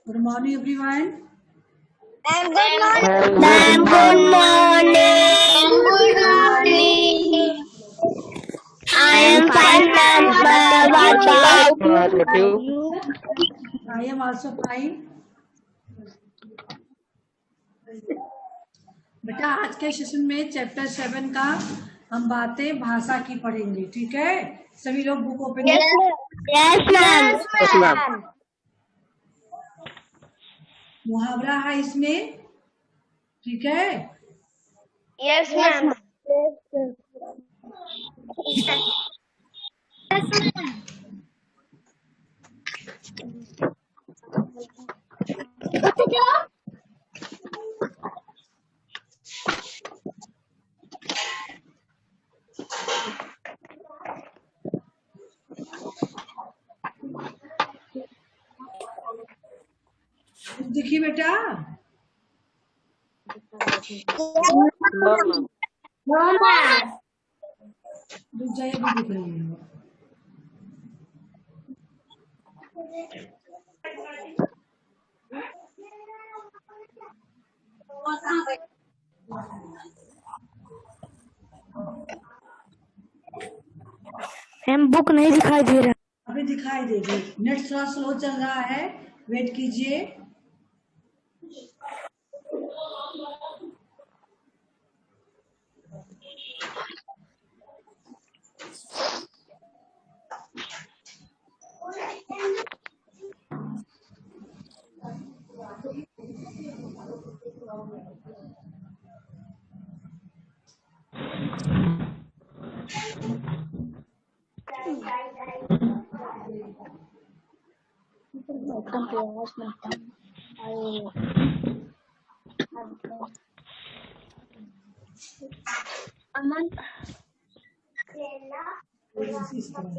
Good morning, everyone. Good morning. Ma'am, good morning. Good morning. I am fine, ma'am. What about you? I am also fine. बेटा आज के session में chapter 7 का हम बातें भाषा की पढ़ेंगे, ठीक है? सभी लोग बुक ओपन Yes, ma'am. मुहावरा है इसमें, ठीक है? Yes, ma'am. देखिए बेटा, No, ma'am. दूसरा भी दिख रही है। हम बुक नहीं दिखाई दे रहा। अभी दिखाई देगी। नेट थोड़ा स्लो चल रहा है, वेट कीजिए। अमन इस तरह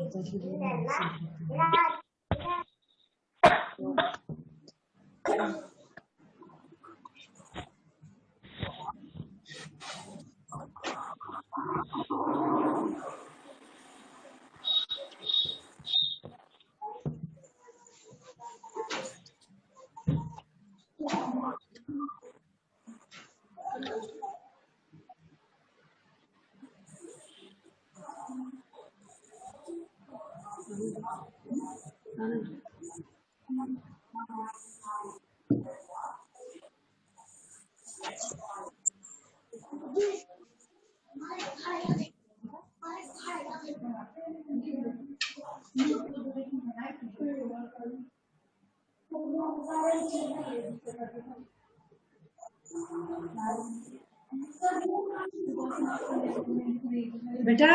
बेटा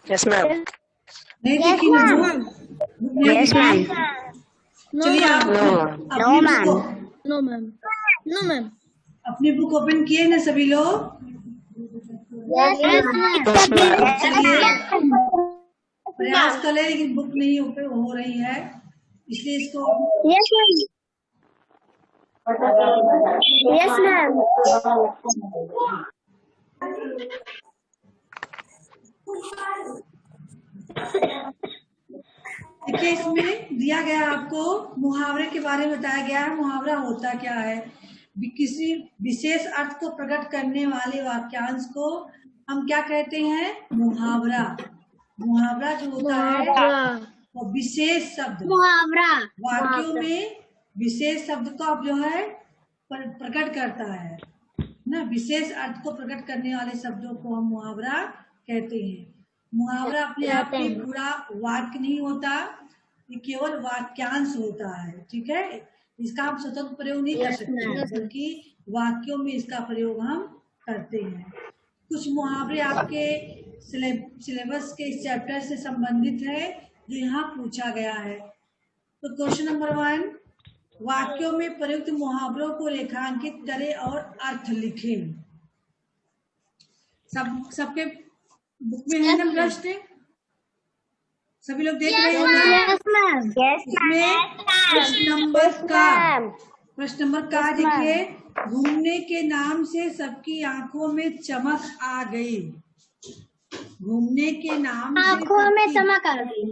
Yes, ma'am. नहीं देखी ना बुक? Yes, ma'am. चलिए आप No, ma'am. अपनी बुक ओपन किए ना सभी लोग? Yes, Yes, ma'am. चलिए प्रयास कर ले, लेकिन बुक नहीं ओपन हो रही है, इसलिए इसको Yes, ma'am. Yes, ma'am. देखिए इसमें दिया गया आपको मुहावरे के बारे में बताया गया है। मुहावरा होता क्या है? किसी विशेष अर्थ को प्रकट करने वाले वाक्यांश को हम क्या कहते हैं? मुहावरा। मुहावरा जो होता है वो विशेष शब्द मुहावरा वाक्यों में विशेष शब्द को आप जो है प्रकट करता है ना। विशेष अर्थ को प्रकट करने वाले शब्दों को हम मुहावरा कहते हैं। मुहावरा अपने आप में पूरा वाक्य नहीं होता, ये केवल वाक्यांश होता है, ठीक है? इसका हम स्वतंत्र प्रयोग नहीं कर सकते, बल्कि वाक्यों में इसका प्रयोग हम करते हैं। कुछ मुहावरे आपके सिलेबस के इस चैप्टर से संबंधित है जो यहाँ पूछा गया है। तो क्वेश्चन नंबर 1, वाक्यों में प्रयुक्त मुहावरों को रेखांकित करें और अर्थ लिखें। सबके बुक में है ना प्रश्न? सभी लोग देख रहे हो ना? इसमें प्रश्न नंबर का देखिए, घूमने के नाम से सबकी आंखों में चमक आ गई। घूमने के नाम से आंखों में चमक आ गई।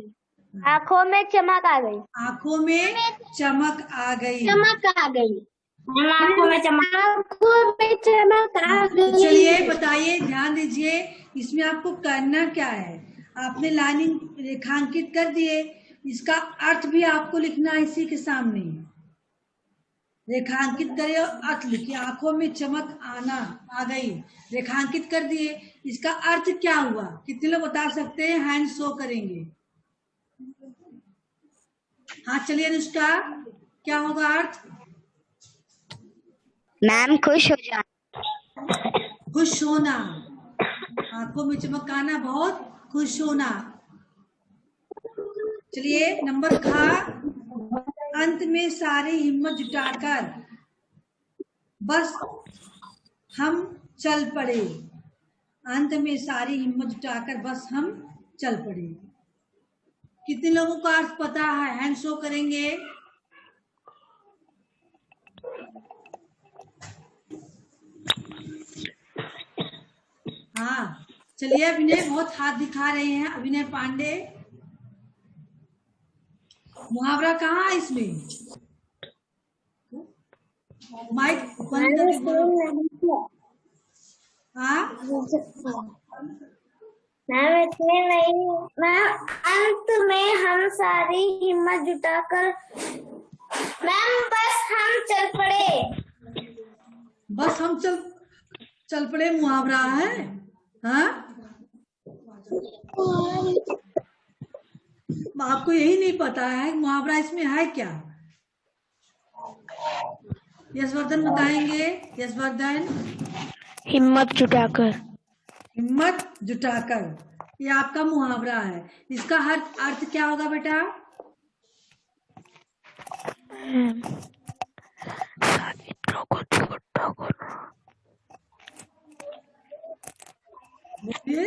आंखों में चमक आ गई। आंखों में चमक आ गई। चमक आ गई। आंखों में चमक, आंखों में चमक आ तो गई। चलिए बताइए, ध्यान दीजिए, इसमें आपको करना क्या है। आपने लाइनिंग रेखांकित कर दिए, इसका अर्थ भी आपको लिखना है इसी के सामने। रेखांकित करिए और अर्थ लिखिए। आंखों में चमक आना आ गई, रेखांकित कर दिए, इसका अर्थ क्या हुआ? कितने लोग बता सकते हैं? हैंड शो करेंगे। हाँ चलिए अनुष्का, क्या होगा अर्थ? मैम खुश हो जा। खुश होना। आंखों में चमक आना, बहुत खुश होना। चलिए नंबर खा, अंत में सारी हिम्मत जुटाकर बस हम चल पड़े। अंत में सारी हिम्मत जुटाकर बस हम चल पड़े। कितने लोगों को अर्थ पता है? हैंड शो करेंगे। हाँ चलिए, अभिनय बहुत हाथ दिखा रहे हैं, अभिनय पांडे। मुहावरा कहाँ है इसमें? माइक बंद करके बोलो। हाँ मैम इसमें नहीं, मैम अंत में हम सारी हिम्मत जुटाकर, मैम बस हम चल पड़े। बस हम चल पड़े मुहावरा है। हाँ आपको यही नहीं पता है मुहावरा इसमें है क्या? यशवर्धन बताएंगे। यशवर्धन, हिम्मत जुटाकर। हिम्मत जुटाकर, ये आपका मुहावरा है। इसका अर्थ क्या होगा बेटा? बोलिए।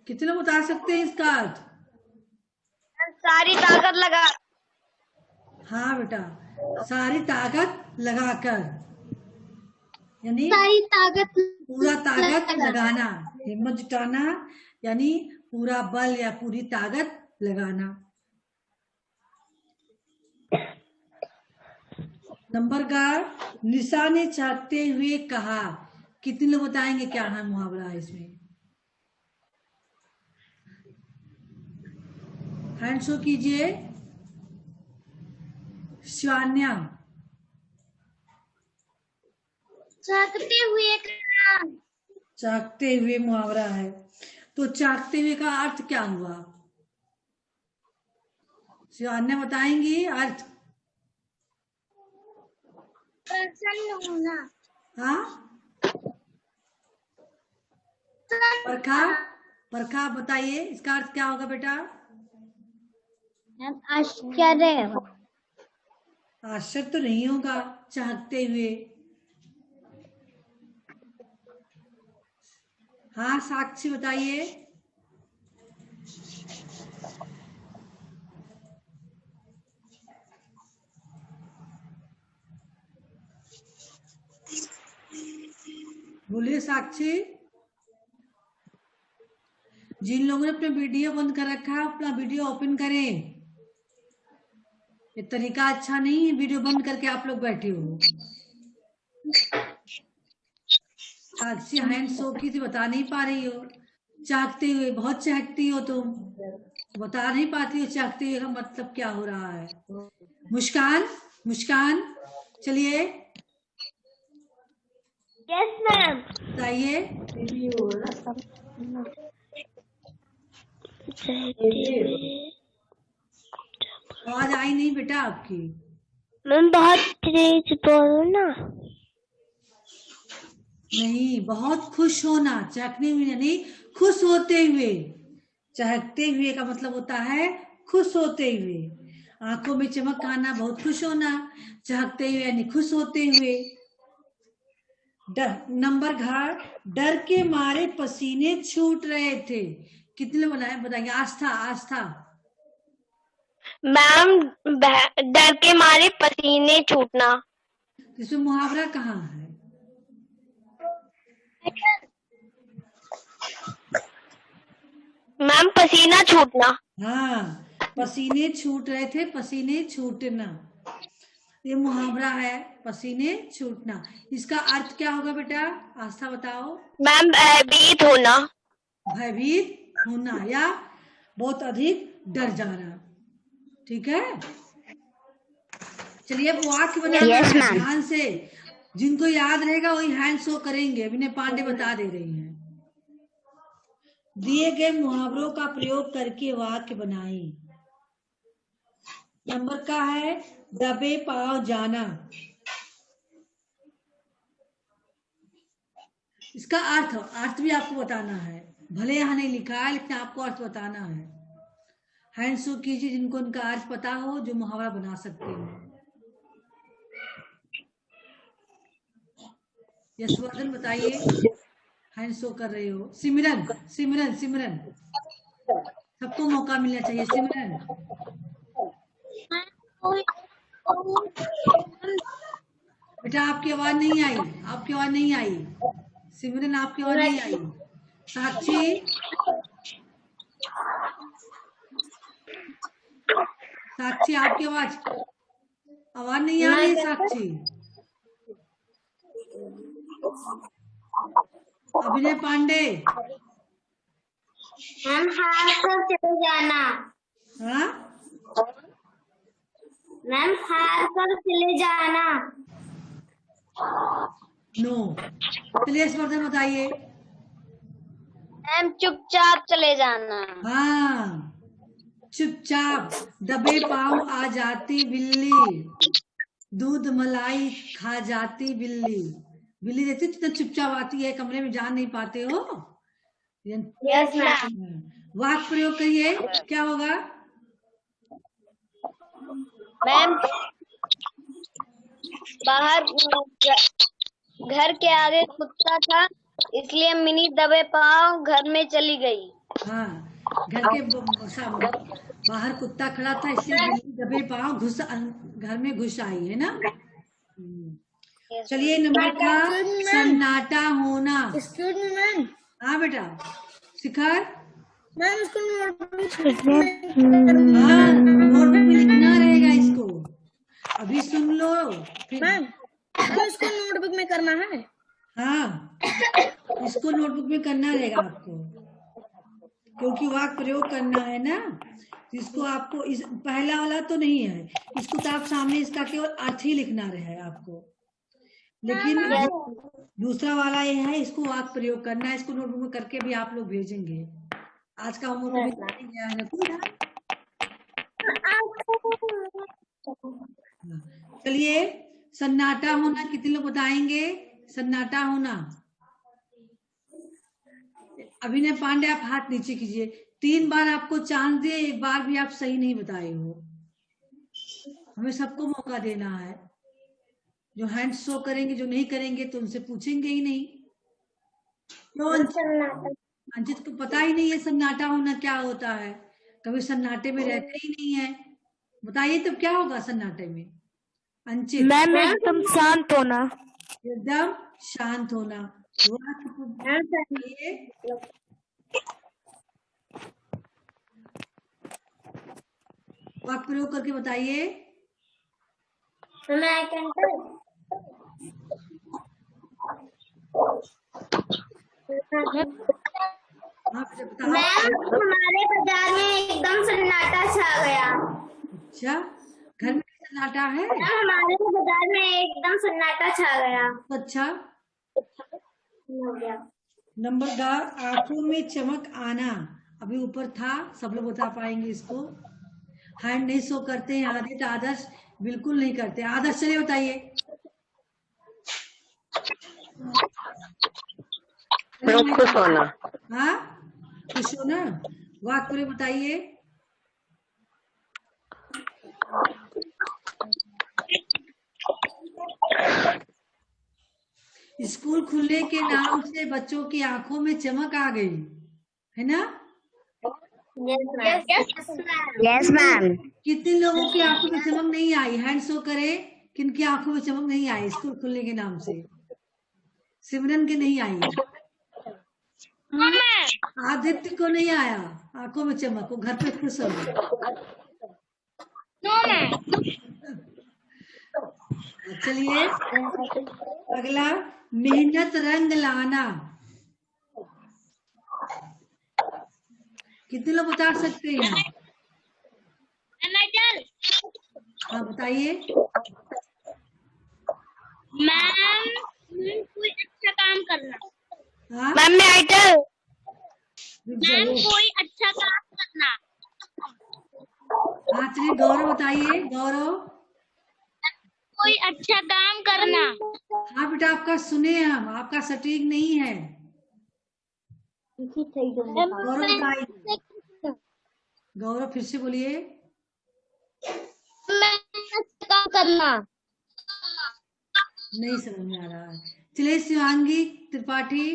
कितने लोग बता सकते हैं इसका अर्थ? सारी ताकत लगा। हाँ बेटा, सारी ताकत लगाकर, यानी सारी ताकत, पूरा ताकत लगाना। हिम्मत जुटाना यानी पूरा बल या पूरी ताकत लगाना। नंबर का, निशा ने चाहते हुए कहा। कितने लोग बताएंगे क्या है मुहावरा है इसमें? हैंड शो कीजिए। शिवान्या, चाहते हुए कहा। चाहते हुए मुहावरा है, तो चाहते हुए का अर्थ क्या हुआ? शिवान्या बताएंगी अर्थ। प्रसन्न होना। हाँ परखा बताइए, इसका अर्थ क्या होगा बेटा? आश्चर्य। आश्चर्य तो नहीं होगा चाहते हुए। हाँ साक्षी बताइए। बोलिए साक्षी। जिन लोगों ने अपने वीडियो बंद कर रखा है, अपना वीडियो ओपन करें। ये तरीका अच्छा नहीं है, वीडियो बंद करके आप लोग बैठे हो। साक्षी हैंड शो की थी, बता नहीं पा रही हो। चाहते हुए, बहुत चाहती हो तुम, बता नहीं पाती हो चाहते हुए का मतलब क्या हो रहा है। मुस्कान, मुस्कान चलिए यस मैम। बताइए। आवाज आई नहीं बेटा आपकी। मैम बहुत तेज बोलो ना। नहीं, बहुत खुश होना, चहकने हुए यानी खुश होते हुए। चहकते हुए का मतलब होता है खुश होते हुए। आंखों में चमक आना, बहुत खुश होना। चहकते हुए यानी खुश होते हुए। नंबर घाट, डर के मारे पसीने छूट रहे थे। कितने लोग बताएंगे? आस्था, आस्था। मैम डर के मारे पसीने छूटना। इसमें मुहावरा कहाँ है? मैम पसीना छूटना। हाँ, पसीने छूट रहे थे, पसीने छूटना, ये मुहावरा है, पसीने छूटना। इसका अर्थ क्या होगा बेटा, आस्था बताओ। मैम भयभीत होना। भयभीत होना या बहुत अधिक डर जाना। ठीक है, चलिए अब वाक्य बनाना Yes, है ma'am. ध्यान से। जिनको याद रहेगा वही हैंड शो करेंगे। अभिनय पांडे बता दे रही हैं। दिए गए मुहावरों का प्रयोग करके वाक्य बनाई। नंबर का है दबे पांव जाना। इसका अर्थ भी आपको बताना है, भले यहाँ नहीं लिखा है लेकिन आपको अर्थ बताना है। हैंड शो कीजिए जिनको उनका अर्थ पता हो, जो मुहावरा बना सकते हो। यशवर्धन बताइए, हैंड शो कर रहे हो। सिमरन सिमरन सिमरन, सबको मौका मिलना चाहिए। सिमरन, बेटा आपकी आवाज नहीं आई, आपकी आवाज नहीं आई। सिमरन आपकी आवाज नहीं आई। साक्षी, साक्षी आपकी आवाज नहीं आ रही है। साक्षी, अभिनय पांडे, मैम हार कर चले जाना। हाँ मैम हार कर चले जाना। नो। चलिए यशवर्धन बताइए। मैम चुपचाप चले जाना। हाँ, चुपचाप। दबे पांव आ जाती बिल्ली, दूध मलाई खा जाती बिल्ली। बिल्ली देखती हो कितना चुपचाप आती है, कमरे में जा नहीं पाते हो। Yes ma'am. वाक्य प्रयोग करिए, क्या होगा। मैम बाहर घर के आगे कुत्ता था, इसलिए मिनी दबे पांव घर में चली गई। हाँ, घर के बाहर कुत्ता खड़ा था, इसलिए बिल्ली दबे पांव घर में घुस आई, है ना। चलिए नंबर का सन्नाटा होना। Excuse me ma'am. हाँ बेटा, शिखर। मैम इसको नोटबुक हाँ, नोटबुक में लिखना रहेगा इसको। अभी सुन लो फिर। मैम इसको नोटबुक में करना है। हाँ, इसको नोटबुक में करना रहेगा आपको, क्योंकि वाक्य प्रयोग करना है ना। इसको आपको इस पहला वाला तो नहीं है, इसको तो आप सामने इसका केवल अर्थ ही लिखना रहे आपको, लेकिन दूसरा वाला ये है, इसको वाक्य प्रयोग करना है। इसको नोटबुक में करके भी आप लोग भेजेंगे। आज का होमवर्क भी गया है ना। चलिए, सन्नाटा होना कितने लोग बताएंगे। सन्नाटा होना, अभिनय पांडे आप हाथ नीचे कीजिए। 3 बार आपको चांस दिए, 1 बार भी आप सही नहीं बताए हो। हमें सबको मौका देना है। जो हैंड शो करेंगे, जो नहीं करेंगे तो उनसे पूछेंगे ही नहीं। तो अंचित को पता ही नहीं है सन्नाटा होना क्या होता है, कभी सन्नाटे में रहते ही नहीं है। बताइए तब क्या होगा सन्नाटे में। अंचित, मैम एकदम शांत होना। एकदम शांत होना। वाक्य प्रयोग करके बताइए। मैम हमारे बाजार में एकदम सन्नाटा छा गया। अच्छा, घर में सन्नाटा है। हमारे बाजार में एकदम सन्नाटा छा गया। अच्छा, नंबर 2, आंखों में चमक आना। अभी ऊपर था, सब लोग बता पाएंगे इसको। हैंड नहीं शो करते हैं आदित्य, आदर्श बिल्कुल नहीं करते। आदर्श चलिए बताइए। खुश होना। हाँ, खुश होना। वाक्य प्रयोग बताइए। स्कूल खुलने के नाम से बच्चों की आंखों में चमक आ गई, है ना। Yes ma'am. कितने लोगों की आंखों में चमक नहीं आई, हैंड शो करे। किनकी आंखों में चमक नहीं आई स्कूल खुलने के नाम से। सिमरन के नहीं आई। आदित्य को नहीं आया, आंखों में चमक, वो घर पे खुश हो गए। No ma'am. चलिए अगला, मेहनत रंग लाना। कितने लोग बता सकते हैं? हाँ बताइए। मैम कोई अच्छा काम करना। हाँ मैम मैं आइटल। रुक मैम जाओ। कोई अच्छा काम करना। हाँ चलिए गौरव बताइए, गौरव। कोई अच्छा काम करना। हाँ बेटा आपका सुने हम, आपका सटीक नहीं है। गौरव बताइए, गौरव फिर से बोलिए। अच्छा काम करना। नहीं समझ में आ रहा है। चलिए शिवांगी त्रिपाठी।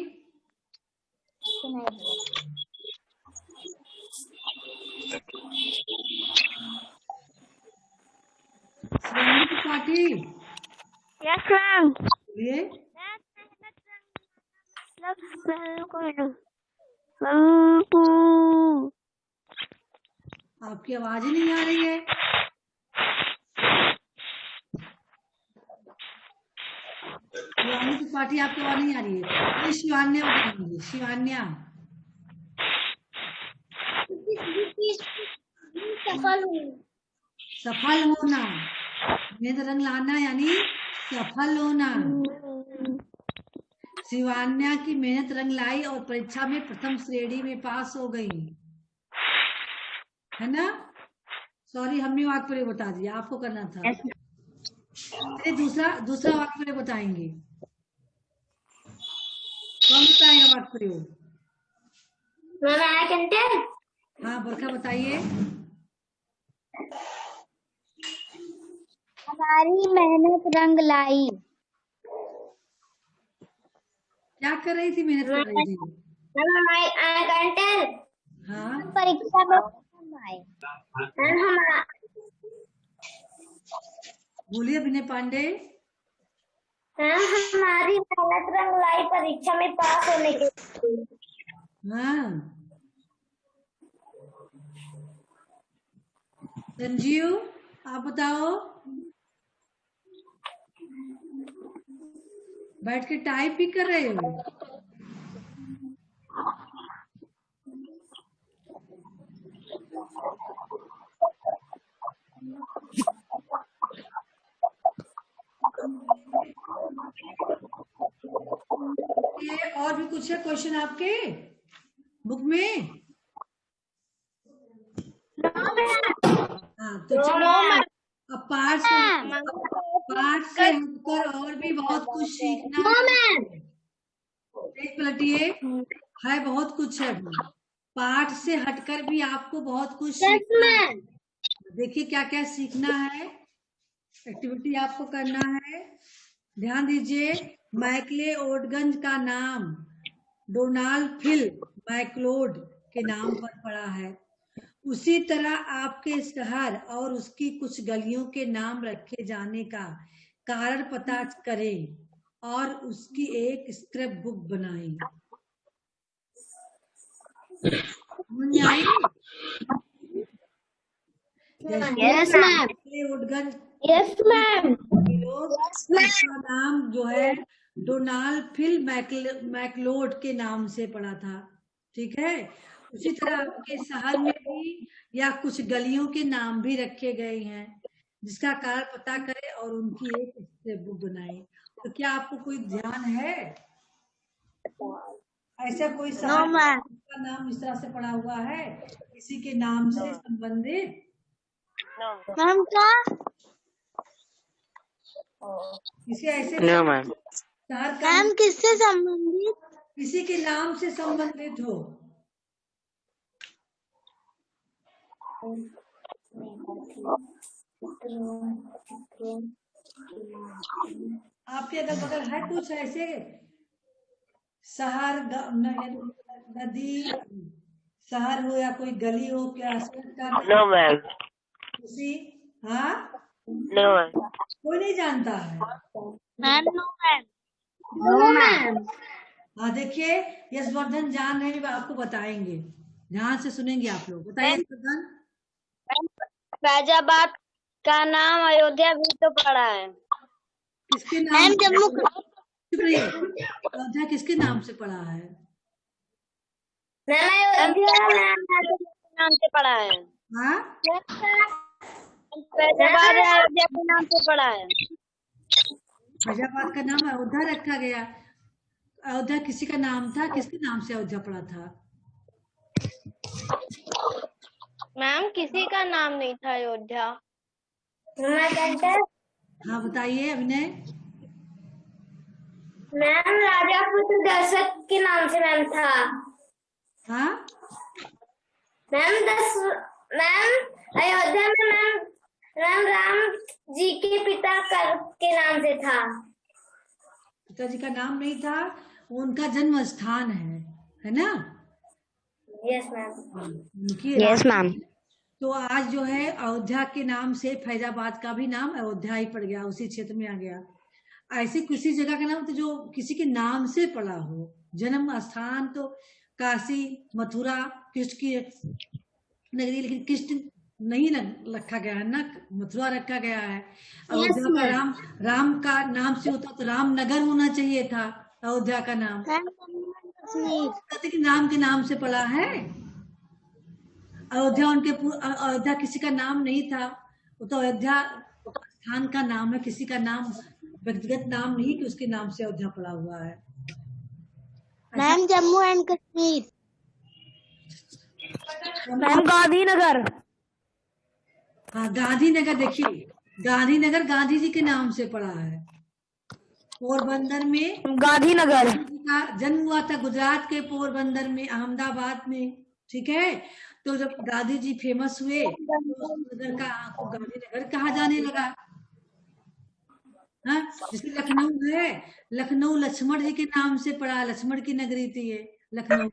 Shivangi Tripathi yes ma'am. बोलिए। आपकी आवाज ही नहीं आ रही है। शिवांगी त्रिपाठी आपकी आवाज नहीं आ रही है। ये शिवान्या बताएंगे, शिवान्या। सफल हूँ। सफल होना, मेहनत रंग लाना यानी सफल होना। शिवान्या की मेहनत रंग लाई और परीक्षा में प्रथम श्रेणी में पास हो गई, है ना। सॉरी हमने वाक्य प्रयोग बता दिया, आपको करना था। चलिए दूसरा वाक्य प्रयोग बताएंगे। कौन बताएगा वाक्य प्रयोग? Ma'am I can tell. हाँ बरखा बताइए। हमारी मेहनत रंग लाई। क्या कर रही थी, मेहनत कर रही थी? Ma'am I can tell. हाँ परीक्षा में प्रथम आए। मैम हमारा बोलिए विनय पांडे। मैम हमारी मेहनत रंग लाई परीक्षा में पास होने के लिए। हाँ संजीव आप बताओ। बैठ के टाइप ही कर रहे हो? ये और भी कुछ है क्वेश्चन आपके बुक में? हाँ तो चलो अब पाठ से हटकर और भी बहुत कुछ सीखना है। एक पलटिए, है बहुत कुछ है। पाठ से हटकर भी आपको बहुत कुछ सीखना है। देखिए क्या क्या सीखना है, एक्टिविटी आपको करना है। ध्यान दीजिए, मैकले ओडगंज का नाम डोनाल्ड फिल मैकलोड के नाम पर पड़ा है। उसी तरह आपके शहर और उसकी कुछ गलियों के नाम रखे जाने का कारण पता करें और उसकी एक स्क्रैप बुक बनाएं। समझ में आई? Yes ma'am. उडगंज यस मैम। लोग उसका नाम जो है डोनाल्ड फिल मैकलोड के नाम से पड़ा था, ठीक है। उसी तरह आपके शहर में भी या कुछ गलियों के नाम भी रखे गए हैं, जिसका कारण पता करें और उनकी एक स्क्रैप बुक बनाए। तो क्या आपको कोई ध्यान है ऐसा कोई शहर का नाम इस तरह से पड़ा हुआ है, किसी के नाम से संबंधित? मैम क्या? किसी ऐसे नो मैम। शहर का मैम किससे संबंधित? किसी के नाम से संबंधित हो। आपके अगल बगल है कुछ ऐसे शहर, नदी, शहर हो या कोई गली हो, क्या का नो मैम। किसी? हाँ नो मैम। कोई नहीं जानता है। Ma'am no ma'am. No ma'am. हाँ देखिए, यशवर्धन जान रहे हैं, आपको बताएंगे, ध्यान से सुनेंगे आप लोग। बताइए यशवर्धन। फैजाबाद का नाम अयोध्या भी तो पड़ा है। किसके नाम से? चुप रहिए। अयोध्या किसके नाम से पड़ा है? मैम अयोध्या नाम से पड़ा है। हाँ, फैजाबाद अयोध्या के नाम से पड़ा है। फैजाबाद का नाम अयोध्या रखा गया। अयोध्या किसी का नाम था, किसके नाम से अयोध्या पड़ा था? मैम किसी का नाम नहीं था अयोध्या। हाँ बताइए अभिनय। मैम राजा पुत्र दशरथ के नाम से मैम था। हाँ, मैम अयोध्या में मैम राम जी के पिता के नाम से था। पिताजी का नाम नहीं था, उनका जन्म स्थान है ना? Yes ma'am. उनकी यस मैम। तो आज जो है अयोध्या के नाम से फैजाबाद का भी नाम अयोध्या ही पड़ गया, उसी क्षेत्र में आ गया। ऐसे किसी जगह का नाम तो जो किसी के नाम से पड़ा हो, जन्म स्थान तो काशी मथुरा कृष्ण की नगरी, लेकिन कृष्ण नहीं रखा गया है ना, मथुरा रखा गया है। अयोध्या का राम का नाम से होता तो रामनगर होना चाहिए था अयोध्या का नाम। कहते कि नाम के नाम से पड़ा है। अयोध्या किसी का नाम नहीं था, वो तो अयोध्या स्थान का नाम है, किसी का नाम व्यक्तिगत नाम नहीं कि उसके नाम से अयोध्या पड़ा हुआ है। Ma'am Jammu and Kashmir. Ma'am Gandhinagar. हाँ गांधीनगर, देखिए गांधीनगर गांधी जी के नाम से पड़ा है। पोरबंदर में गांधीनगर का जन्म हुआ था, गुजरात के पोरबंदर में, अहमदाबाद में, ठीक है। तो जब गांधी जी फेमस हुए तो नगर का गांधीनगर कहा जाने लगा। हाँ, जैसे लखनऊ है, लखनऊ लक्ष्मण जी के नाम से पड़ा, लक्ष्मण की नगरी थी ये लखनऊ।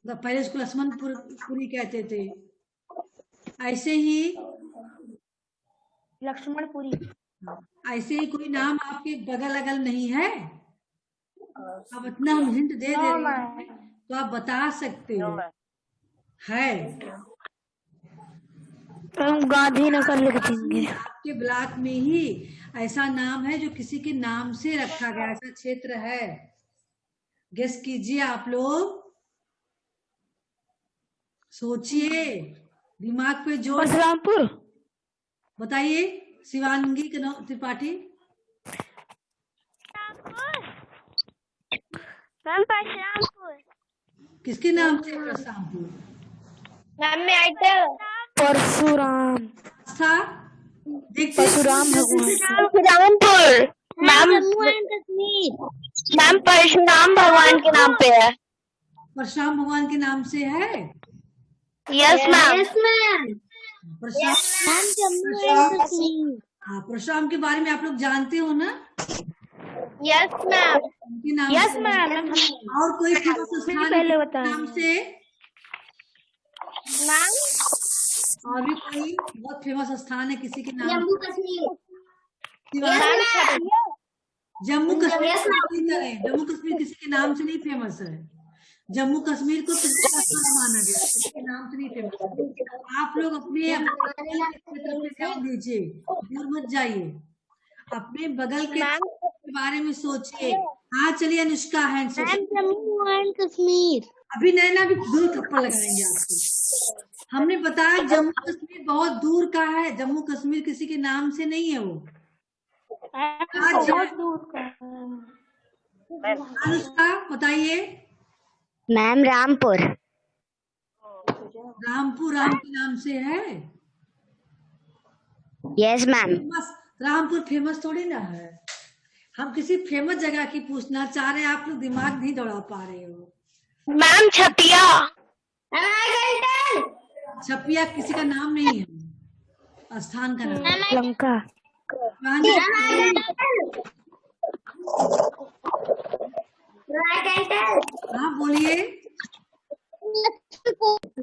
पहले इसको लक्ष्मणपुरी कहते थे। ऐसे ही लक्ष्मणपुरी। ऐसे ही कोई नाम आपके बगल अगल नहीं है? अब इतना हम हिंट दे रहे हैं तो आप बता सकते हो है। हम गांधीनगर लिख देंगे। आपके ब्लॉक में ही ऐसा नाम है जो किसी के नाम से रखा गया, ऐसा क्षेत्र है। गेस कीजिए आप लोग, सोचिए, दिमाग पे जोर। परशुरामपुर। बताइए शिवांगी त्रिपाठी। मैम परशुरामपुर। किसके नाम से परशुरामपुर? मैम मैं आइटल परशुराम था, देखते परशुराम भगवान। Parshurampur. Ma'am Jammu and Kashmir. Ma'am Parshuram भगवान के नाम पे है। परशुराम भगवान के नाम से है। Yes ma'am. Parshuram Jammu and Kashmir. हाँ, परशुराम के बारे में आप लोग जानते हो ना? Yes ma'am. उनके नाम यस से। मैम। और कोई फेमस स्थान पहले के नाम से? मैम और भी कोई बहुत फेमस स्थान है किसी के नाम? जम्मू कश्मीर। जम्मू कश्मीर। जम्मू कश्मीर किसी के नाम से नहीं फेमस है। जम्मू कश्मीर को स्थान माना गया, किसी के नाम से नहीं फेमस। आप लोग अपने क्षेत्र पे ध्यान दीजिए, दूर मत जाइए, अपने बगल के बारे में सोचिए। हाँ चलिए अनुष्का है। जम्मू एंड कश्मीर। अभी नैना भी 2 थप्पड़ लगाएंगे आपको। हमने बताया जम्मू कश्मीर बहुत दूर का है, जम्मू कश्मीर किसी के नाम से नहीं है वो। बहुत दूर का। अनुष्का बताइए। मैम रामपुर। रामपुर राम के नाम से है। Yes ma'am. बस रामपुर फेमस थोड़ी ना है। हम किसी फेमस जगह की पूछना चाह रहे हैं, आप लोग दिमाग नहीं दौड़ा पा रहे हो। मैम छतिया। छपिया किसी का नाम नहीं है, स्थान का नाम। लंका। हाँ बोलिए।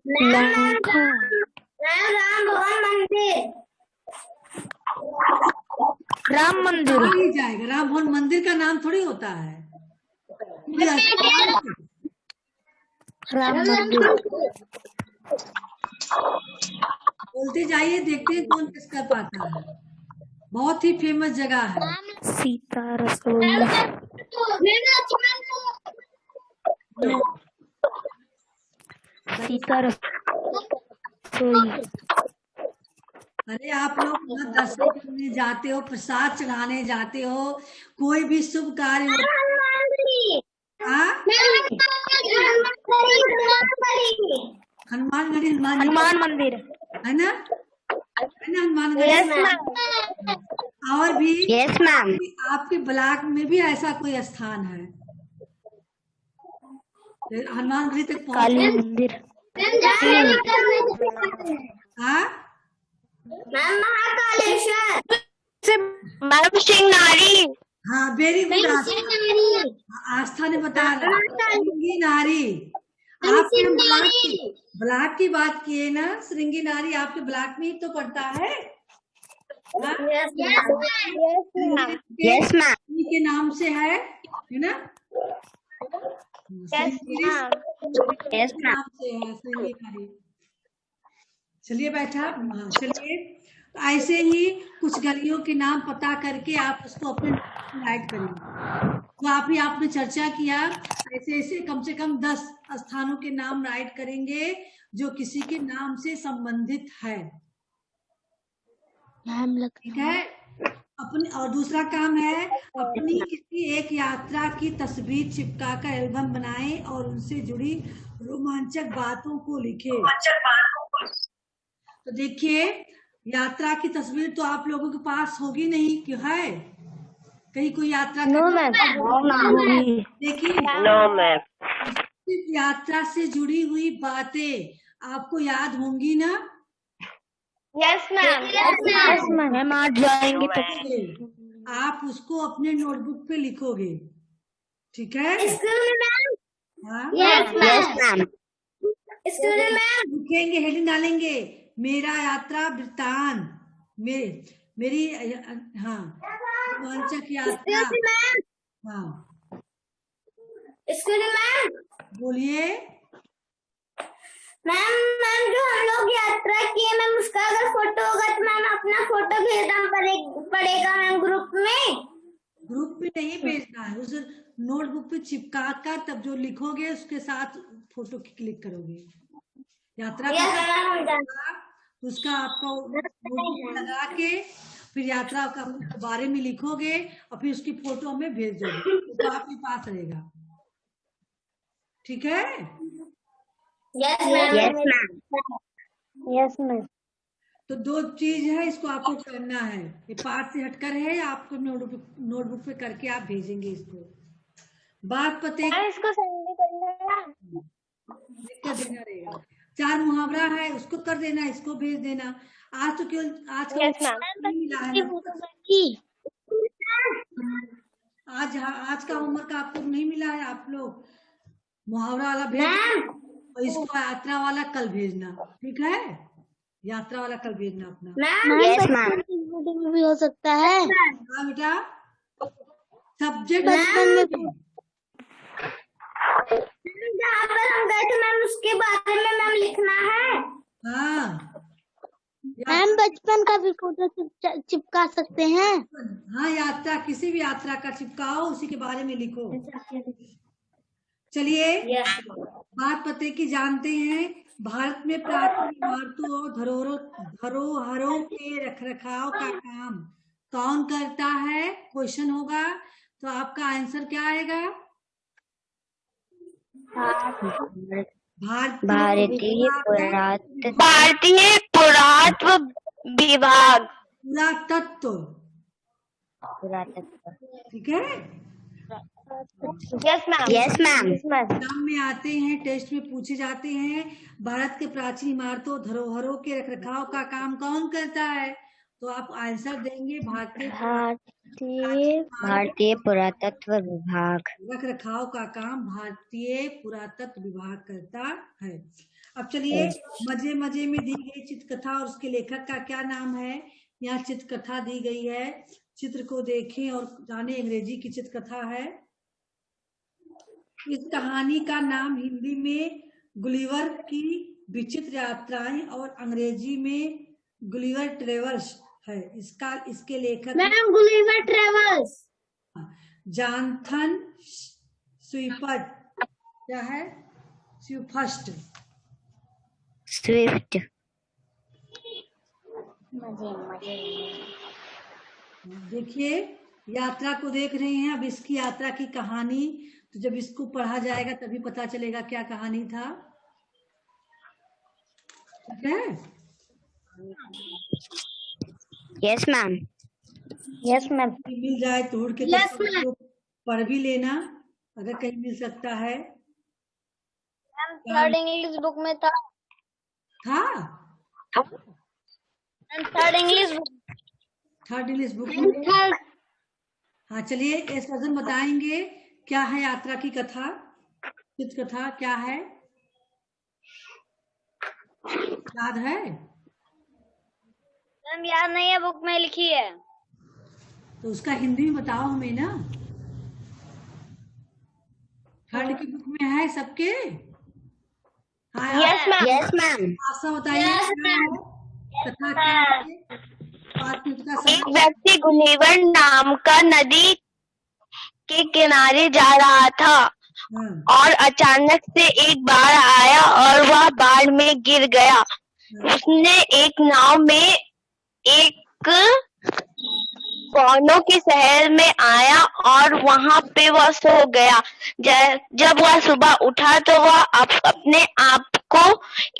लंका। राम भगवान मंदिर। राम मंदिर। ही जाएगा, राम भवन मंदिर का नाम थोड़ी होता है। कोई स्थान राम मंदिर, बोलते जाइए, देखते हैं कौन किस कर पाता है। बहुत ही फेमस जगह है। सीता रसोई, सीता रसोई, अरे आप लोग वहाँ दर्शन करने जाते हो, प्रसाद चढ़ाने जाते हो, कोई भी शुभ कार्य हो, हाँ? हनुमानगढ़ी हनुमान मंदिर, है ना, है ना हनुमानगढ़ी। और भी यस मैम, आपके ब्लॉक में भी ऐसा कोई स्थान है हनुमानगढ़ी तक काली पहुंचे? मंदिर, हाँ, मैम महाकालेश्वर, मैम सिंगनारी, हाँ, वेरी गुड। आस्था ने बताया श्रृंगी नारी। आपके ब्लॉक की बात किए ना, श्रृंगी नारी आपके ब्लॉक में ही तो पड़ता है। हाँ? यस मैम, श्री के नाम से है ना? श्रृंगी यस के नाम से है श्रृंगी नारी। चलिए बैठा, हाँ चलिए। ऐसे ही कुछ गलियों के नाम पता करके आप उसको अपने राइट करेंगे। तो आपने चर्चा किया, ऐसे ऐसे कम से कम 10 स्थानों के नाम राइट करेंगे जो किसी के नाम से संबंधित है। ठीक है। अपनी और दूसरा काम है, अपनी किसी एक यात्रा की तस्वीर चिपका कर एल्बम बनाएं और उनसे जुड़ी रोमांचक बातों को लिखें। तो देखिए, यात्रा की तस्वीर तो आप लोगों के पास होगी नहीं, क्यों है? कहीं कोई यात्रा देखिए, यात्रा से जुड़ी हुई बातें आपको याद होंगी ना? यस मैम, यस मैम, आज जाएंगे तो आप उसको अपने नोटबुक पे लिखोगे, ठीक है? हाँ? यस मैम, लिखेंगे, हेडिंग डालेंगे, मेरा यात्रा वृत्तांत, मेरी हाँ रोमांचक यात्रा। हाँ बोलिए। मैम जो हम लोग यात्रा किए मैम, उसका अगर फोटो होगा तो मैम अपना फोटो भेजना पड़ेगा मैम ग्रुप में। ग्रुप में नहीं भेजना है, उस नोटबुक पे चिपका कर तब जो लिखोगे उसके साथ फोटो क्लिक करोगे। यात्रा का उसका आपको नोटबुक लगा के फिर यात्रा का बारे में लिखोगे और फिर उसकी फोटो हमें भेज दोगे, तो आपके पास रहेगा। ठीक है? Yes ma'am, yes ma'am. तो 2 चीज है, इसको आपको करना है। ये पाठ से हटकर है, आपको नोटबुक पे करके आप भेजेंगे इसको। बात पते इसको सेंड करना है, लिख कर देना रहेगा। 4 मुहावरा है, उसको कर देना, इसको भेज देना। आज तो केवल आज का नहीं मिला है ना, आज का होमवर्क आपको नहीं मिला है। आप लोग मुहावरा वाला भेज और इसको यात्रा वाला कल भेजना, ठीक है? यात्रा वाला कल भेजना अपना। यस मैम, भी हो सकता है। हाँ बेटा, सब्जेक्ट जहाँ पर हम गए थे मैम उसके बारे में मैम लिखना है। हाँ मैम बचपन का भी फोटो चिपका सकते हैं। हाँ, यात्रा किसी भी यात्रा का चिपकाओ, उसी के बारे में लिखो। चलिए बात पते की जानते हैं। भारत में प्राचीन इमारतों और धरोहरों के रखरखाव का काम कौन करता है? क्वेश्चन होगा, तो आपका आंसर क्या आएगा? भारतीय पुरातत्व विभाग, पुरातत्व, ठीक है? यस मैम, एग्जाम में आते हैं, टेस्ट में पूछे जाते हैं, भारत के प्राचीन इमारतों धरोहरों के रखरखाव का काम कौन करता है? तो आप आंसर देंगे भारतीय पुरातत्व विभाग। रखरखाव का काम भारतीय पुरातत्व विभाग करता है। अब चलिए, मजे मजे में दी गई चित्रकथा और उसके लेखक का क्या नाम है? यहाँ चित्रकथा दी गई है, चित्र को देखें और जाने। अंग्रेजी की चित्रकथा है। इस कहानी का नाम हिंदी में गुलिवर की विचित्र यात्राएं और अंग्रेजी में गुलिवर ट्रेवल्स है। इसके लेखक ma'am Gulliver travels. Jonathan Swift. क्या है? स्विफ्ट। देखिए यात्रा को देख रहे हैं। अब इसकी यात्रा की कहानी, तो जब इसको पढ़ा जाएगा तभी पता चलेगा क्या कहानी था। ठीक है? Yes ma'am. Yes ma'am. मिल जाए तो उड़ के Yes, ma'am. तो पढ़ भी लेना अगर कहीं मिल सकता है। मैम थर्ड इंग्लिश बुक में था। Third English book. Third English book में। हाँ चलिए इस वजन बताएंगे क्या है यात्रा की कथा, चित्र कथा क्या है, याद है? मैम याद नहीं है, बुक में लिखी है। तो उसका हिंदी में बताओ हमें ना। थर्ड की बुक में है सबके? हाँ yes ma'am. Yes ma'am. Asha बताइए Yes, क्या है? कथा क्या है? 5 मिनट का एक समय। व्यक्ति गुलिवर नाम का नदी के किनारे जा रहा था हाँ, और अचानक से एक बाढ़ आया और वह बाढ़ में गिर गया। हाँ, उसने एक नाव में एक पौनों के शहर में आया और वहां पे वह सो गया। जब वह सुबह उठा तो वह अपने आप को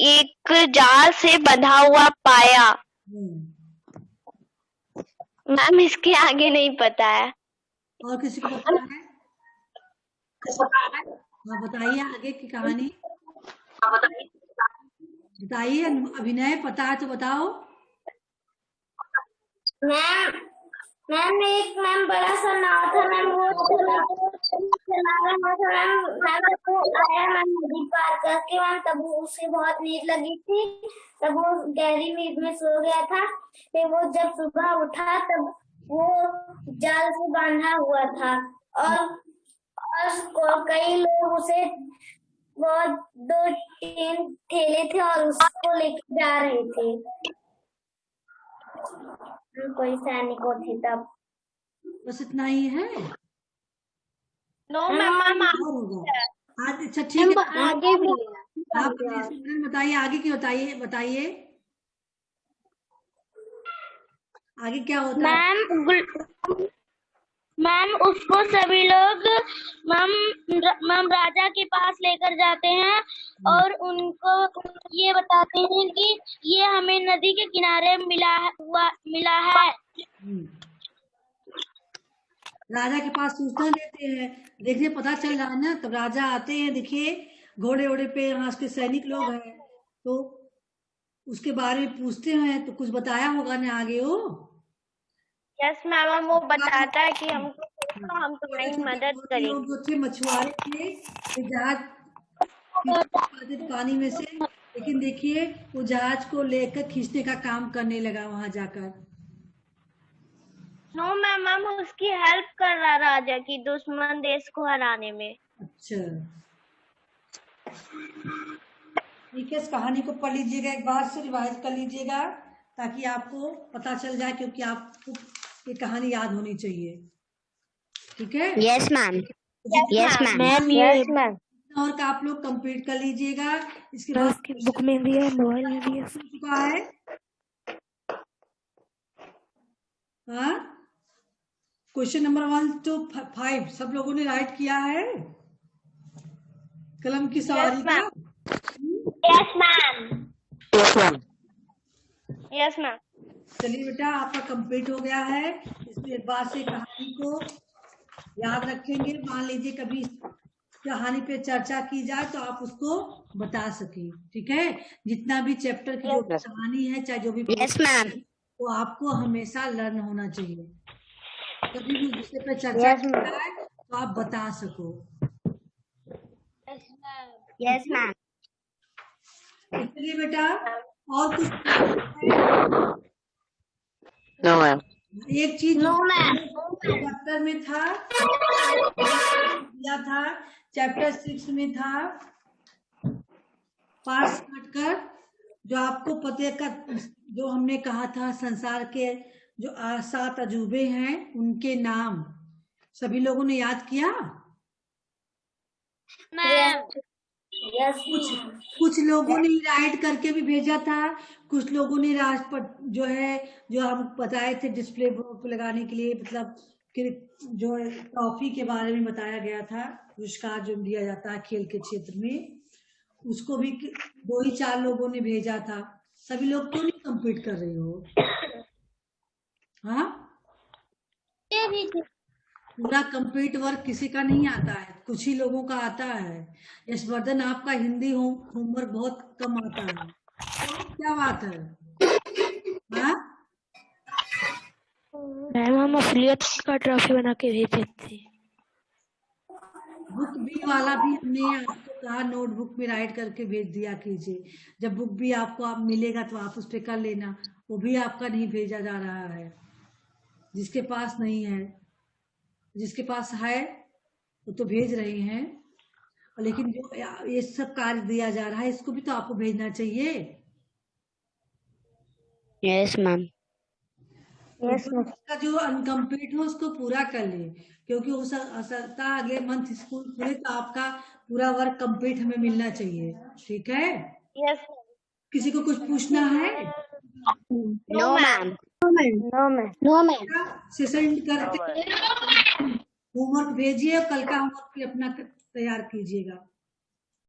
एक जाल से बंधा हुआ पाया। मैम इसके आगे नहीं पता है। और किसी को पता है? हाँ बताइए आगे की कहानी बताइए। अभिनय पता है तो बताओ। मैम बड़ा सा नाव था मैम, वो चला रहा था मैम को आया मैम नदी पार करके मैम, तब उसे बहुत नींद लगी थी, तब वो गहरी नींद में सो गया था। फिर वो जब सुबह उठा तब वो जाल से बांधा हुआ था और कई लोग उसे बहुत 2-3 ठेले थे और उसको लेके जा रहे थे। कोई सैनिकों थे तब। बस इतना ही है? नो और होगा आज। अच्छा ठीक है, आगे भी आप बताइए आगे की बताइए आगे क्या होता है? मैम उसको सभी लोग मैम राजा के पास लेकर जाते हैं और उनको ये बताते हैं कि ये हमें नदी के किनारे मिला है। राजा के पास सूचना देते हैं। देखिए पता चल रहा है ना, तब राजा आते हैं। देखिए घोड़े ओड़े पे यहाँ के सैनिक लोग हैं, तो उसके बारे में पूछते हैं, तो कुछ बताया होगा ना आगे वो। यस मैम, वो बताता है कि हम तुम्हारी मदद करेंगे। लोग जो थे मछुआरे थे, ये जहाज पानी में से, लेकिन देखिए वो जहाज को लेकर खींचने का काम करने लगा वहां जाकर। नो मैम उसकी हेल्प कर रहा राजा की दुश्मन देश को हराने में। अच्छा ठीक है, इस कहानी को पढ़ लीजिएगा, एक बार से रिवाइज कर लीजिएगा ताकि आपको पता चल जाए, क्योंकि आपको ये कहानी याद होनी चाहिए। ठीक है? Yes ma'am. Yes ma'am. Yes ma'am. और का आप लोग कंप्लीट कर लीजिएगा। इसके बाद बुक में भी है, मोबाइल में भी है। चुका है। हाँ क्वेश्चन नंबर 1 to 5 सब लोगों ने राइट किया है कलम की सवारी का। Yes ma'am. Yes ma'am. चलिए बेटा आपका कंप्लीट हो गया है। इसमें एक बार से कहानी को याद रखेंगे। मान लीजिए कभी कहानी पे चर्चा की जाए तो आप उसको बता सके। ठीक है? जितना भी चैप्टर की जो कहानी है, चाहे जो भी, यस मैम। वो आपको हमेशा लर्न होना चाहिए। कभी भी विषय पर चर्चा की जाए तो आप बता सको। Yes ma'am. चलिए बेटा और कुछ नो मैम। एक चीज नो मैम। चैप्टर में था दिया था चैप्टर 6 में था पार्ट्स कटकर, जो आपको पते का, जो हमने कहा था संसार के जो 7 अजूबे हैं उनके नाम सभी लोगों ने याद किया। कुछ लोगों ने राइट करके भी भेजा था, कुछ लोगों ने राष्ट्रपति जो है, जो हम बताए थे डिस्प्ले बोर्ड पे लगाने के लिए, मतलब कि जो ट्रॉफी के बारे में बताया गया था, पुरस्कार जो दिया जाता है खेल के क्षेत्र में, उसको भी 2 ही 4 लोगों ने भेजा था। सभी लोग क्यों नहीं कंप्लीट कर रहे हो? हाँ, पूरा कंप्लीट वर्क किसी का नहीं आता है, कुछ ही लोगों का आता है। यशवर्धन, आपका हिंदी होमवर्क बहुत कम आता है, तो क्या बात है? हाँ, मैम हम असलियत का ट्रॉफी बना के भेजे थे। बुक बी वाला भी हमने आपको कहा नोटबुक में राइट करके भेज दिया कीजिए। जब बुक भी आपको आप मिलेगा तो आप उस पे कर लेना। वो भी आपका नहीं भेजा जा रहा है, जिसके पास नहीं है, जिसके पास है वो तो भेज रहे हैं, लेकिन जो ये सब कार्य दिया जा रहा है इसको भी तो आपको भेजना चाहिए। Yes ma'am. का जो अनकम्प्लीट हो उसको पूरा कर ले, क्योंकि हो सकता है अगले मंथ स्कूल खुले तो आपका पूरा वर्क कंप्लीट हमें मिलना चाहिए। ठीक है? यस किसी को कुछ पूछना है? No ma'am. No ma'am. Session करते होमवर्क भेजिए, कल का होमवर्क भी अपना तैयार कीजिएगा।